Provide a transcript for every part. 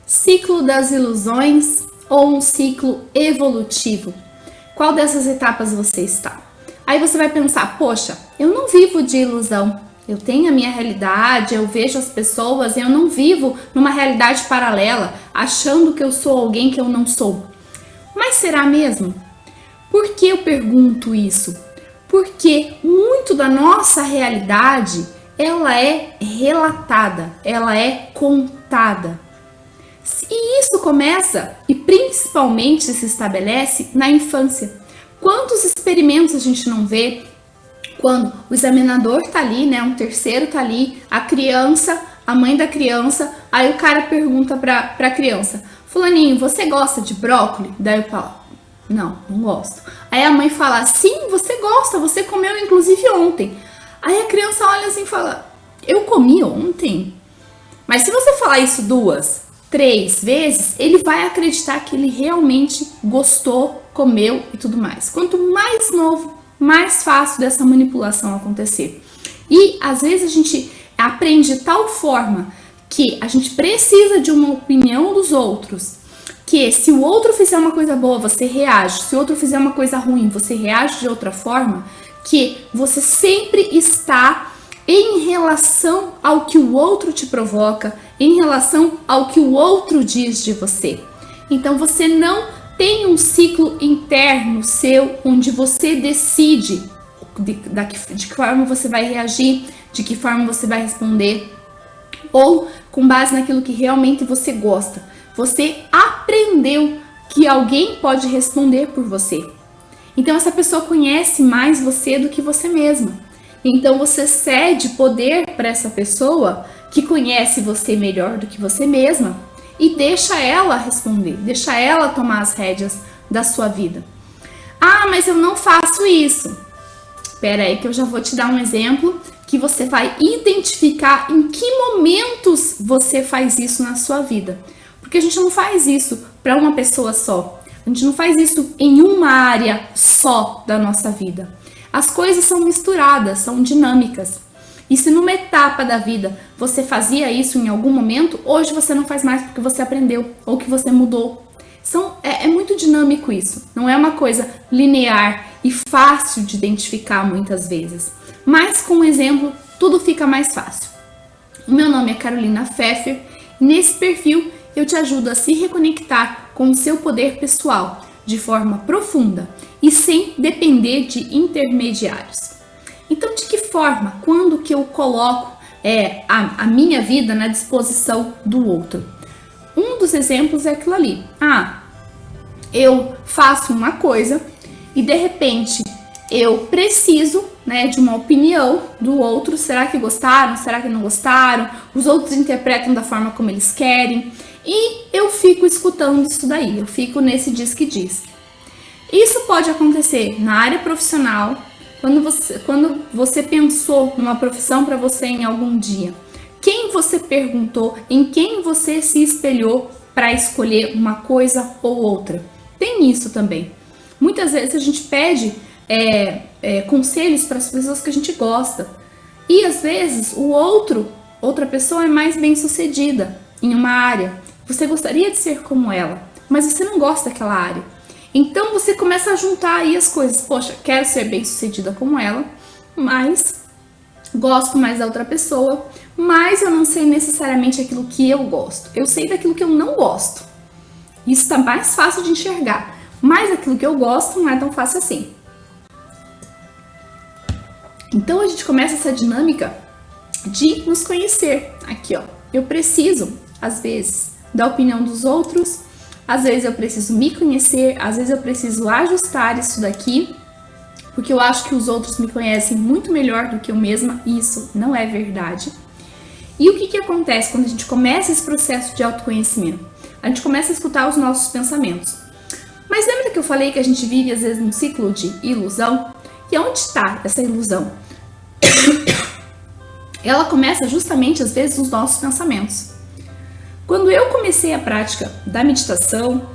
Ciclo das ilusões ou um ciclo evolutivo? Qual dessas etapas você está? Aí você vai pensar, poxa, eu não vivo de ilusão. Eu tenho a minha realidade, eu vejo as pessoas, eu não vivo numa realidade paralela, achando que eu sou alguém que eu não sou. Mas será mesmo? Por que eu pergunto isso? Porque muito da nossa realidade, ela é relatada, ela é contada. E isso começa e principalmente se estabelece na infância. Quantos experimentos a gente não vê quando o examinador tá ali, né? Um terceiro tá ali, a criança, a mãe da criança, aí o cara pergunta pra criança: Fulaninho, você gosta de brócolis? Daí eu falo: não gosto. Aí a mãe fala: sim, você gosta, você comeu inclusive ontem. Aí a criança olha assim e fala: eu comi ontem? Mas se você falar isso 2, 3 vezes, ele vai acreditar que ele realmente gostou, comeu e tudo mais. Quanto mais novo, mais fácil dessa manipulação acontecer. E às vezes a gente aprende de tal forma que a gente precisa de uma opinião dos outros, que se o outro fizer uma coisa boa, você reage. Se o outro fizer uma coisa ruim, você reage de outra forma, que você sempre está em relação ao que o outro te provoca, em relação ao que o outro diz de você. Então você não tem um ciclo interno seu, onde você decide de que forma você vai reagir, de que forma você vai responder, ou com base naquilo que realmente você gosta. Você aprendeu que alguém pode responder por você. Então essa pessoa conhece mais você do que você mesma. Então você cede poder para essa pessoa que conhece você melhor do que você mesma e deixa ela responder, deixa ela tomar as rédeas da sua vida. Ah, mas eu não faço isso. Espera aí que eu já vou te dar um exemplo que você vai identificar em que momentos você faz isso na sua vida. Porque a gente não faz isso para uma pessoa só. A gente não faz isso em uma área só da nossa vida. As coisas são misturadas, são dinâmicas. E se numa etapa da vida você fazia isso em algum momento, hoje você não faz mais porque você aprendeu ou que você mudou. É muito dinâmico isso. Não é uma coisa linear e fácil de identificar muitas vezes. Mas com um exemplo, tudo fica mais fácil. O meu nome é Carolina Pfeffer e nesse perfil eu te ajudo a se reconectar com o seu poder pessoal de forma profunda e sem depender de intermediários. Então, de que forma, quando que eu coloco a minha vida na disposição do outro? Um dos exemplos é aquilo ali. Eu faço uma coisa e de repente eu preciso, de uma opinião do outro. Será que gostaram? Será que não gostaram? Os outros interpretam da forma como eles querem. E eu fico escutando isso daí, eu fico nesse diz que diz. Isso pode acontecer na área profissional, quando você pensou numa profissão para você em algum dia. Quem você perguntou, em quem você se espelhou para escolher uma coisa ou outra? Tem isso também. Muitas vezes a gente pede conselhos para as pessoas que a gente gosta. E às vezes outra pessoa é mais bem sucedida em uma área. Você gostaria de ser como ela, mas você não gosta daquela área. Então você começa a juntar aí as coisas. Poxa, quero ser bem sucedida como ela, mas gosto mais da outra pessoa, mas eu não sei necessariamente aquilo que eu gosto. Eu sei daquilo que eu não gosto. Isso está mais fácil de enxergar, mas aquilo que eu gosto não é tão fácil assim. Então a gente começa essa dinâmica de nos conhecer. Aqui, ó. Eu preciso, às vezes, da opinião dos outros. Às vezes eu preciso me conhecer, às vezes eu preciso ajustar isso daqui, porque eu acho que os outros me conhecem muito melhor do que eu mesma, e isso não é verdade. E o que acontece quando a gente começa esse processo de autoconhecimento? A gente começa a escutar os nossos pensamentos. Mas lembra que eu falei que a gente vive às vezes num ciclo de ilusão? E onde está essa ilusão? Ela começa justamente às vezes nos nossos pensamentos. Quando eu comecei a prática da meditação,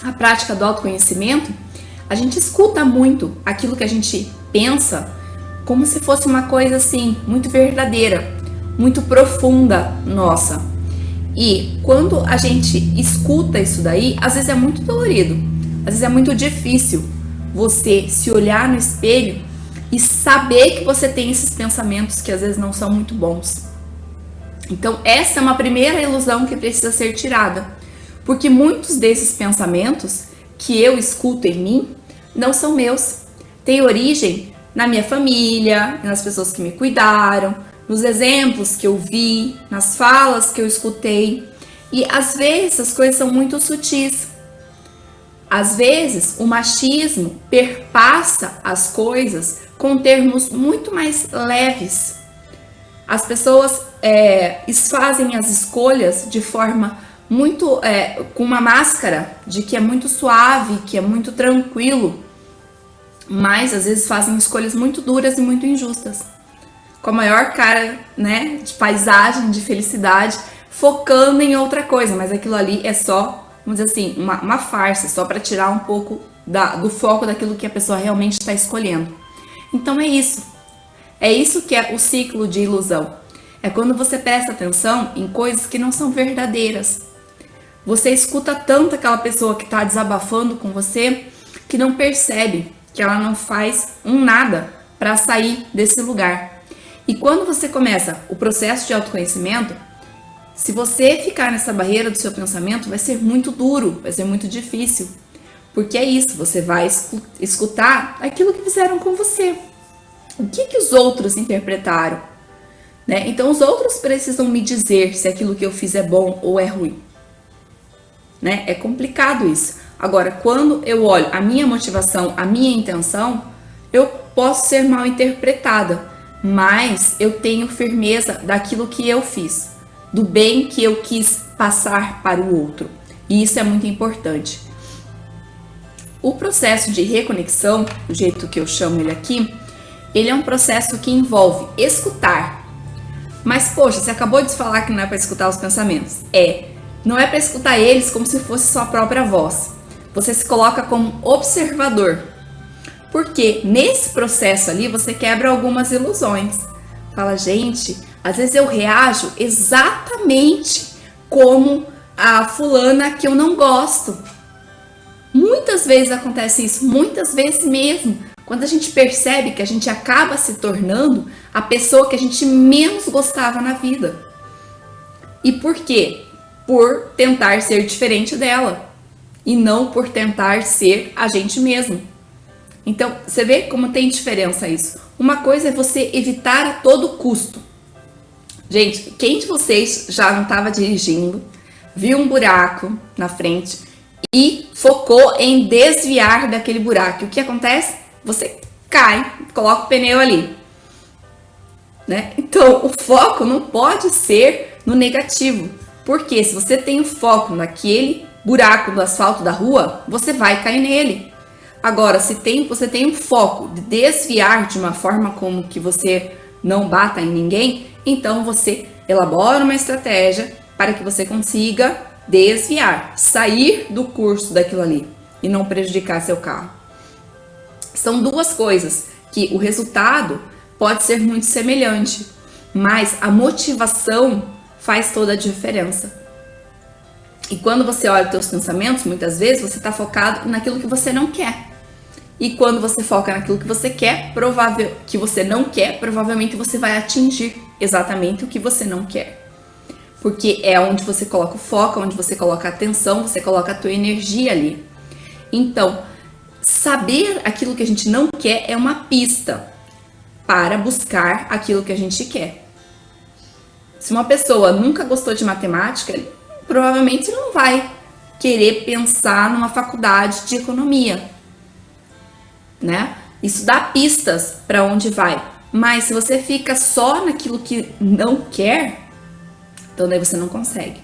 a prática do autoconhecimento, a gente escuta muito aquilo que a gente pensa como se fosse uma coisa assim, muito verdadeira, muito profunda nossa. E quando a gente escuta isso daí, às vezes é muito dolorido, às vezes é muito difícil você se olhar no espelho e saber que você tem esses pensamentos que às vezes não são muito bons. Então essa é uma primeira ilusão que precisa ser tirada, porque muitos desses pensamentos que eu escuto em mim não são meus, têm origem na minha família, nas pessoas que me cuidaram, nos exemplos que eu vi, nas falas que eu escutei. E às vezes as coisas são muito sutis. Às vezes o machismo perpassa as coisas com termos muito mais leves. As pessoas fazem as escolhas de forma muito com uma máscara de que é muito suave, que é muito tranquilo, mas às vezes fazem escolhas muito duras e muito injustas, com a maior cara, né, de paisagem, de felicidade, focando em outra coisa, mas aquilo ali é só, vamos dizer assim, uma farsa, só para tirar um pouco do foco daquilo que a pessoa realmente está escolhendo. Então é isso que é o ciclo de ilusão. É quando você presta atenção em coisas que não são verdadeiras. Você escuta tanto aquela pessoa que está desabafando com você que não percebe que ela não faz nada para sair desse lugar. E quando você começa o processo de autoconhecimento, se você ficar nessa barreira do seu pensamento, vai ser muito duro, vai ser muito difícil. Porque é isso, você vai escutar aquilo que fizeram com você. O que os outros interpretaram? Né? Então os outros precisam me dizer se aquilo que eu fiz é bom ou é ruim. Né? É complicado isso. Agora, quando eu olho a minha motivação, a minha intenção, eu posso ser mal interpretada, mas eu tenho firmeza daquilo que eu fiz, do bem que eu quis passar para o outro. E isso é muito importante. O processo de reconexão, do jeito que eu chamo ele aqui, ele é um processo que envolve escutar. Mas, poxa, você acabou de falar que não é para escutar os pensamentos. Não é para escutar eles como se fosse sua própria voz. Você se coloca como observador. Porque nesse processo ali você quebra algumas ilusões. Fala, gente, às vezes eu reajo exatamente como a fulana que eu não gosto. Muitas vezes acontece isso, muitas vezes mesmo. Quando a gente percebe que a gente acaba se tornando a pessoa que a gente menos gostava na vida. E por quê? Por tentar ser diferente dela. E não por tentar ser a gente mesmo. Então, você vê como tem diferença isso. Uma coisa é você evitar a todo custo. Gente, quem de vocês já não estava dirigindo, viu um buraco na frente e focou em desviar daquele buraco? O que acontece? Você cai, coloca o pneu ali. Né? Então, o foco não pode ser no negativo. Porque se você tem o foco naquele buraco do asfalto da rua, você vai cair nele. Agora, se você tem um foco de desviar de uma forma como que você não bata em ninguém, então você elabora uma estratégia para que você consiga desviar, sair do curso daquilo ali e não prejudicar seu carro. São duas coisas que o resultado pode ser muito semelhante, mas a motivação faz toda a diferença. E quando você olha os seus pensamentos, muitas vezes você está focado naquilo que você não quer. E quando você foca naquilo que você quer, provavelmente você vai atingir exatamente o que você não quer. Porque é onde você coloca o foco, onde você coloca a atenção, você coloca a tua energia ali. Então, saber aquilo que a gente não quer é uma pista para buscar aquilo que a gente quer. Se uma pessoa nunca gostou de matemática, provavelmente não vai querer pensar numa faculdade de economia, né? Isso dá pistas para onde vai. Mas se você fica só naquilo que não quer, então daí você não consegue.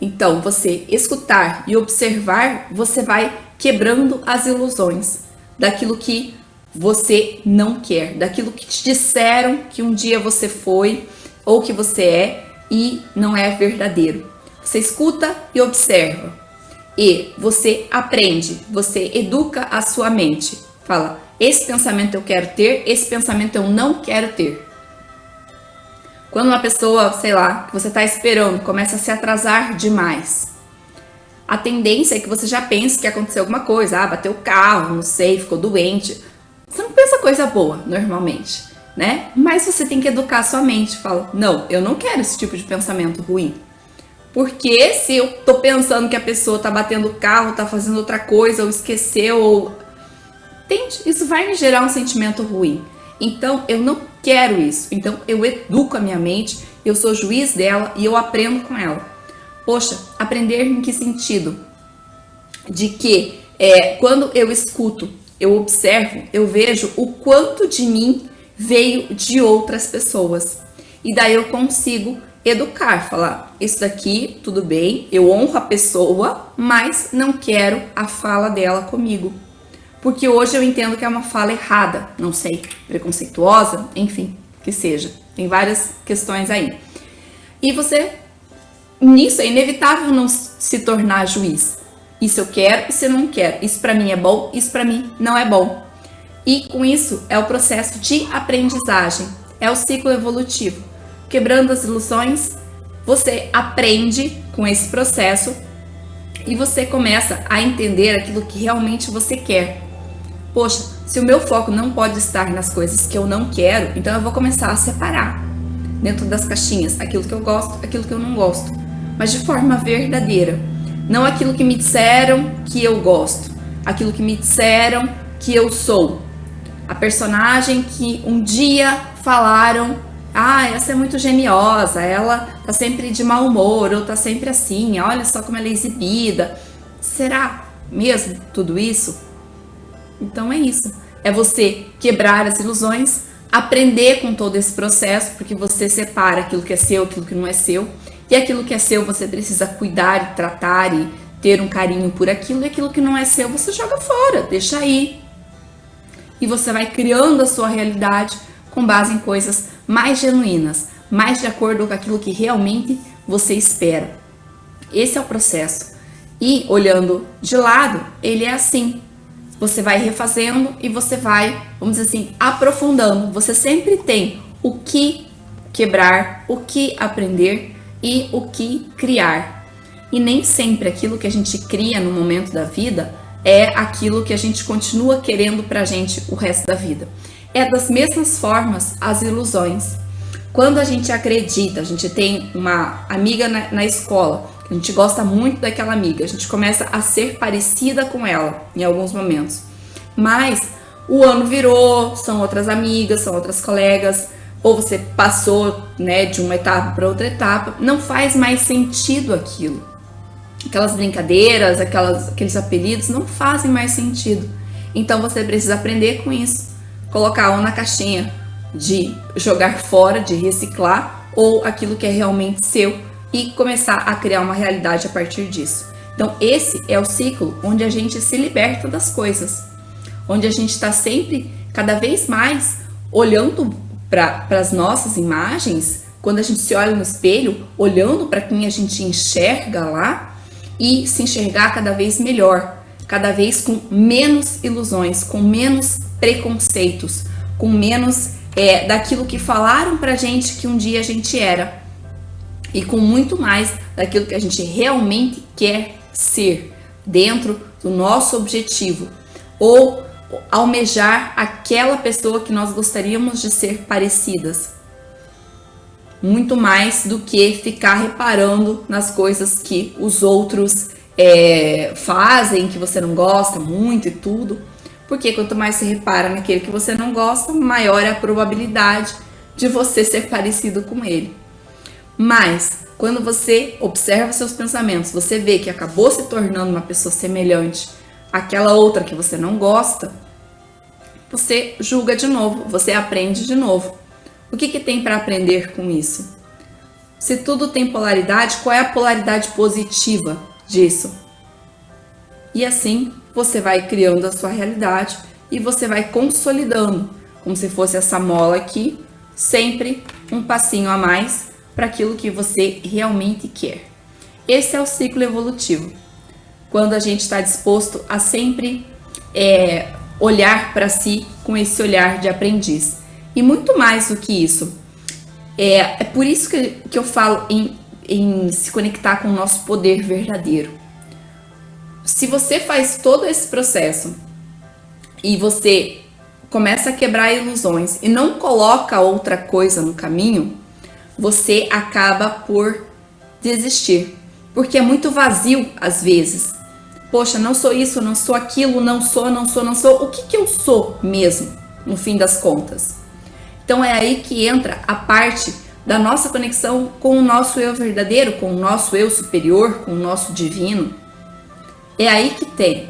Então, você escutar e observar, você vai quebrando as ilusões daquilo que você não quer, daquilo que te disseram que um dia você foi ou que você é e não é verdadeiro. Você escuta e observa. E você aprende, você educa a sua mente. Fala, esse pensamento eu quero ter, esse pensamento eu não quero ter. Quando uma pessoa, sei lá, que você está esperando, começa a se atrasar demais, a tendência é que você já pense que aconteceu alguma coisa. Bateu o carro, não sei, ficou doente. Você não pensa coisa boa, normalmente, né? Mas você tem que educar a sua mente. Fala, não, eu não quero esse tipo de pensamento ruim. Porque se eu tô pensando que a pessoa tá batendo o carro, tá fazendo outra coisa, ou esqueceu, ou... Entende? Isso vai me gerar um sentimento ruim. Então, eu não quero isso. Então, eu educo a minha mente, eu sou juiz dela e eu aprendo com ela. Poxa, aprender em que sentido? De que quando eu escuto, eu observo, eu vejo o quanto de mim veio de outras pessoas. E daí eu consigo educar, falar, isso daqui, tudo bem, eu honro a pessoa, mas não quero a fala dela comigo. Porque hoje eu entendo que é uma fala errada, não sei, preconceituosa, enfim, que seja. Tem várias questões aí. E você, nisso é inevitável não se tornar juiz. Isso eu quero, isso eu não quero. Isso pra mim é bom, isso pra mim não é bom. E com isso é o processo de aprendizagem, é o ciclo evolutivo. Quebrando as ilusões, você aprende com esse processo e você começa a entender aquilo que realmente você quer. Poxa, se o meu foco não pode estar nas coisas que eu não quero, então eu vou começar a separar dentro das caixinhas aquilo que eu gosto, aquilo que eu não gosto, mas de forma verdadeira. Não aquilo que me disseram que eu gosto, aquilo que me disseram que eu sou. A personagem que um dia falaram, essa é muito geniosa, ela tá sempre de mau humor, ou tá sempre assim, olha só como ela é exibida. Será mesmo tudo isso? Então é isso, é você quebrar as ilusões, aprender com todo esse processo, porque você separa aquilo que é seu, aquilo que não é seu, e aquilo que é seu você precisa cuidar e tratar e ter um carinho por aquilo, e aquilo que não é seu você joga fora, deixa aí. E você vai criando a sua realidade com base em coisas mais genuínas, mais de acordo com aquilo que realmente você espera. Esse é o processo. E olhando de lado, ele é assim. Você vai refazendo e você vai, vamos dizer assim, aprofundando. Você sempre tem o que quebrar, o que aprender e o que criar. E nem sempre aquilo que a gente cria no momento da vida é aquilo que a gente continua querendo pra gente o resto da vida. É das mesmas formas as ilusões. Quando a gente acredita, a gente tem uma amiga na escola, a gente gosta muito daquela amiga, a gente começa a ser parecida com ela em alguns momentos. Mas o ano virou, são outras amigas, são outras colegas, ou você passou, né, de uma etapa para outra etapa, não faz mais sentido aquilo. Aquelas brincadeiras, aqueles apelidos não fazem mais sentido. Então você precisa aprender com isso. Colocar ou na caixinha de jogar fora, de reciclar, ou aquilo que é realmente seu e começar a criar uma realidade a partir disso. Então esse é o ciclo onde a gente se liberta das coisas. Onde a gente está sempre, cada vez mais, olhando para as nossas imagens, quando a gente se olha no espelho, olhando para quem a gente enxerga lá, e se enxergar cada vez melhor, cada vez com menos ilusões, com menos preconceitos, com menos daquilo que falaram pra gente que um dia a gente era, e com muito mais daquilo que a gente realmente quer ser, dentro do nosso objetivo, ou almejar aquela pessoa que nós gostaríamos de ser parecidas. Muito mais do que ficar reparando nas coisas que os outros fazem, que você não gosta muito e tudo. Porque quanto mais você repara naquele que você não gosta, maior é a probabilidade de você ser parecido com ele. Mas, quando você observa seus pensamentos, você vê que acabou se tornando uma pessoa semelhante àquela outra que você não gosta, você julga de novo, você aprende de novo. O que tem para aprender com isso? Se tudo tem polaridade, qual é a polaridade positiva disso? E assim você vai criando a sua realidade e você vai consolidando, como se fosse essa mola aqui, sempre um passinho a mais para aquilo que você realmente quer. Esse é o ciclo evolutivo. Quando a gente está disposto a sempre olhar para si com esse olhar de aprendiz. E muito mais do que isso, É por isso que eu falo em se conectar com o nosso poder verdadeiro. Se você faz todo esse processo e você começa a quebrar ilusões e não coloca outra coisa no caminho, você acaba por desistir. Porque é muito vazio às vezes. Poxa, não sou isso, não sou aquilo, não sou. O que eu sou mesmo, no fim das contas? Então é aí que entra a parte da nossa conexão com o nosso eu verdadeiro, com o nosso eu superior, com o nosso divino. É aí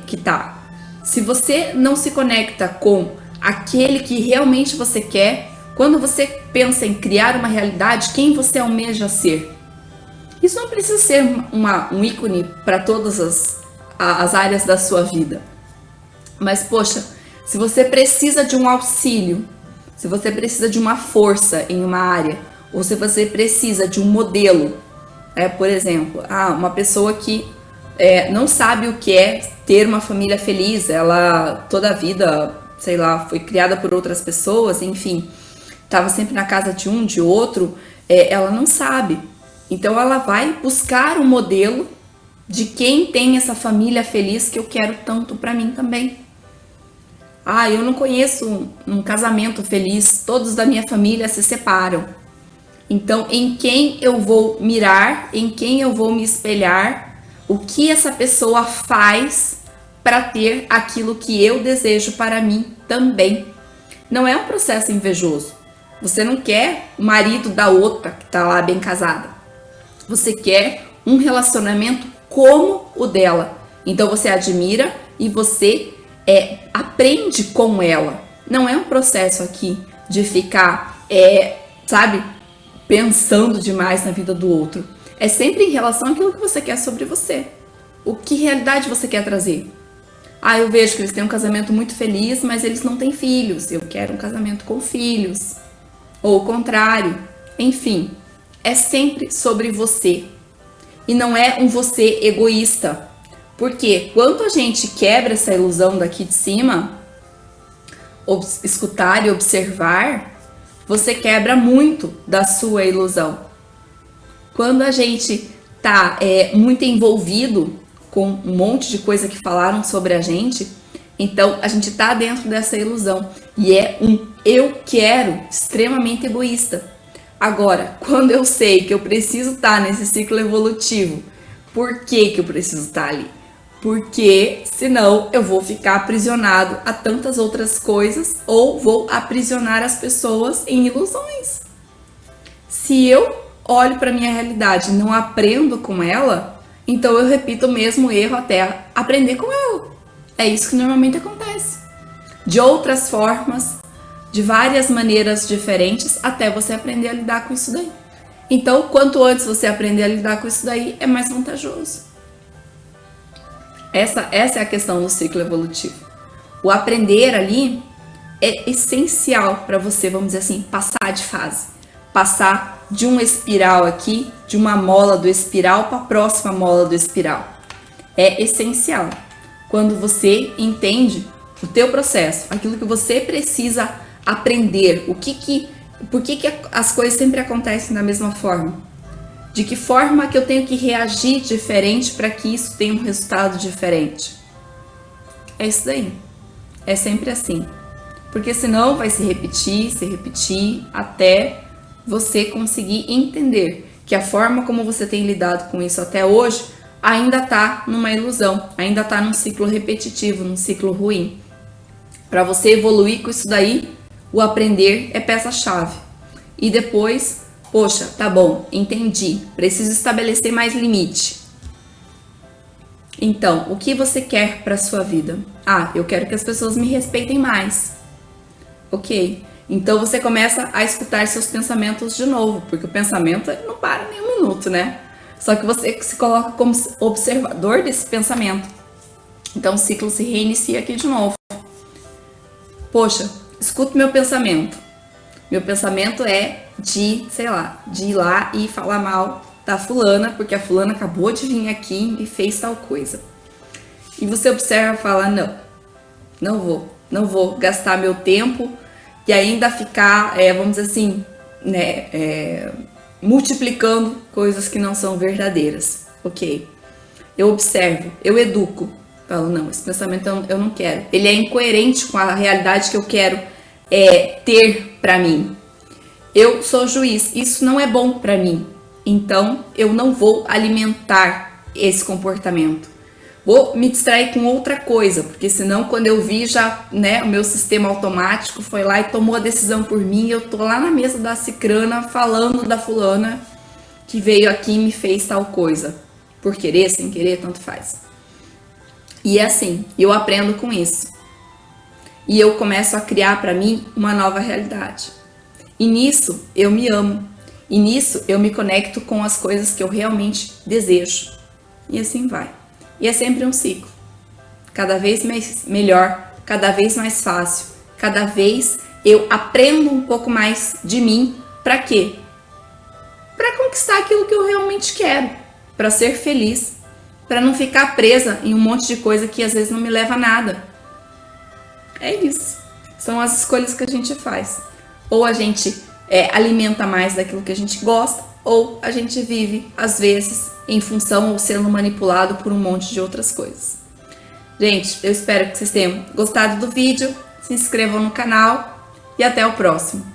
que tá. Se você não se conecta com aquele que realmente você quer, quando você pensa em criar uma realidade, quem você almeja ser? Isso não precisa ser um ícone para todas as áreas da sua vida. Mas, poxa, se você precisa de um auxílio, se você precisa de uma força em uma área, ou se você precisa de um modelo, por exemplo, uma pessoa que não sabe o que é ter uma família feliz, ela toda a vida, sei lá, foi criada por outras pessoas, enfim, estava sempre na casa de um, de outro, ela não sabe. Então ela vai buscar um modelo de quem tem essa família feliz que eu quero tanto para mim também. Eu não conheço um casamento feliz, todos da minha família se separam. Então, em quem eu vou mirar, em quem eu vou me espelhar, o que essa pessoa faz para ter aquilo que eu desejo para mim também. Não é um processo invejoso. Você não quer o marido da outra que está lá bem casada. Você quer um relacionamento como o dela. Então você admira e você aprende com ela. Não é um processo aqui de ficar, pensando demais na vida do outro. É sempre em relação àquilo que você quer sobre você. O que realidade você quer trazer? Eu vejo que eles têm um casamento muito feliz, mas eles não têm filhos. Eu quero um casamento com filhos. Ou o contrário. Enfim, é sempre sobre você. E não é um você egoísta. Porque quando a gente quebra essa ilusão daqui de cima, escutar e observar, você quebra muito da sua ilusão. Quando a gente tá muito envolvido com um monte de coisa que falaram sobre a gente, então a gente tá dentro dessa ilusão. E é um eu quero extremamente egoísta. Agora, quando eu sei que eu preciso estar nesse ciclo evolutivo, por que eu preciso estar ali? Porque senão eu vou ficar aprisionado a tantas outras coisas ou vou aprisionar as pessoas em ilusões. Se eu olho para minha realidade e não aprendo com ela, então eu repito o mesmo erro até aprender com ela. É isso que normalmente acontece. De outras formas, de várias maneiras diferentes, até você aprender a lidar com isso daí. Então, quanto antes você aprender a lidar com isso daí, é mais vantajoso. Essa é a questão do ciclo evolutivo. O aprender ali é essencial para você, vamos dizer assim, passar de fase. Passar de uma espiral aqui, de uma mola do espiral para a próxima mola do espiral. É essencial. Quando você entende o teu processo, aquilo que você precisa aprender, por que as coisas sempre acontecem da mesma forma. De que forma que eu tenho que reagir diferente para que isso tenha um resultado diferente. É isso daí. É sempre assim. Porque senão vai se repetir, até você conseguir entender que a forma como você tem lidado com isso até hoje ainda está numa ilusão, ainda está num ciclo repetitivo, num ciclo ruim. Para você evoluir com isso daí, o aprender é peça-chave. E depois, poxa, tá bom, entendi, preciso estabelecer mais limite. Então, o que você quer para sua vida? Eu quero que as pessoas me respeitem mais. Ok, então você começa a escutar seus pensamentos de novo, porque o pensamento não para nem um minuto, né? Só que você se coloca como observador desse pensamento. Então o ciclo se reinicia aqui de novo. Poxa, escuta meu pensamento. Meu pensamento é de ir lá e falar mal da fulana, porque a fulana acabou de vir aqui e fez tal coisa. E você observa e fala, não vou gastar meu tempo e ainda ficar, vamos dizer assim, né, multiplicando coisas que não são verdadeiras, ok? Eu observo, eu educo, falo, não, esse pensamento eu não quero. Ele é incoerente com a realidade que eu quero ter para mim. Eu sou juiz, isso não é bom para mim, então eu não vou alimentar esse comportamento. Vou me distrair com outra coisa, porque senão quando eu vi já, né, o meu sistema automático foi lá e tomou a decisão por mim, e eu tô lá na mesa da cicrana falando da fulana que veio aqui e me fez tal coisa. Por querer, sem querer, tanto faz. E é assim, eu aprendo com isso. E eu começo a criar para mim uma nova realidade. E nisso eu me amo. E nisso eu me conecto com as coisas que eu realmente desejo. E assim vai. E é sempre um ciclo. Cada vez melhor, cada vez mais fácil. Cada vez eu aprendo um pouco mais de mim. Para quê? Para conquistar aquilo que eu realmente quero. Para ser feliz. Para não ficar presa em um monte de coisa que às vezes não me leva a nada. É isso. São as escolhas que a gente faz. Ou a gente alimenta mais daquilo que a gente gosta, ou a gente vive, às vezes, em função ou sendo manipulado por um monte de outras coisas. Gente, eu espero que vocês tenham gostado do vídeo, se inscrevam no canal e até o próximo.